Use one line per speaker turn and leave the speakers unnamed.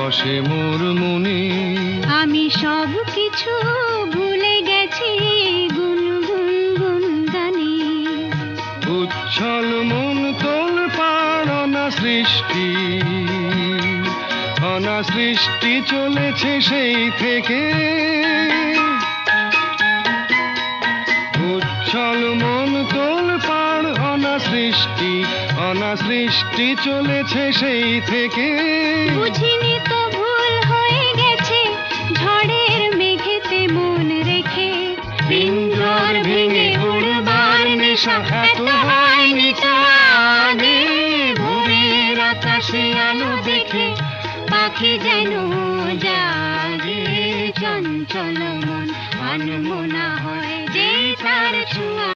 বসে মোর মনে।
আমি সব কিছু ভুলে গেছি গুনগুন গুনগানে।
উচ্ছল মন তোল পাড় অনা সৃষ্টি, অনা সৃষ্টি চলেছে সেই থেকে। উচ্ছল মন তোল পাড় অনা সৃষ্টি, অনা সৃষ্টি চলেছে সেই থেকে।
বুঝিনি তো ভুল হয়ে গেছে ঝড়ের মেঘেতে মন রেখে।
পিঞ্জর ভেঙে উড়বার নেশা এত হয়নি তো আগে। ভোরের আকাশে আলো দেখে
পাখি যেন জাগে। চঞ্চল মন আনমনা হয় যে তার ছোঁয়া।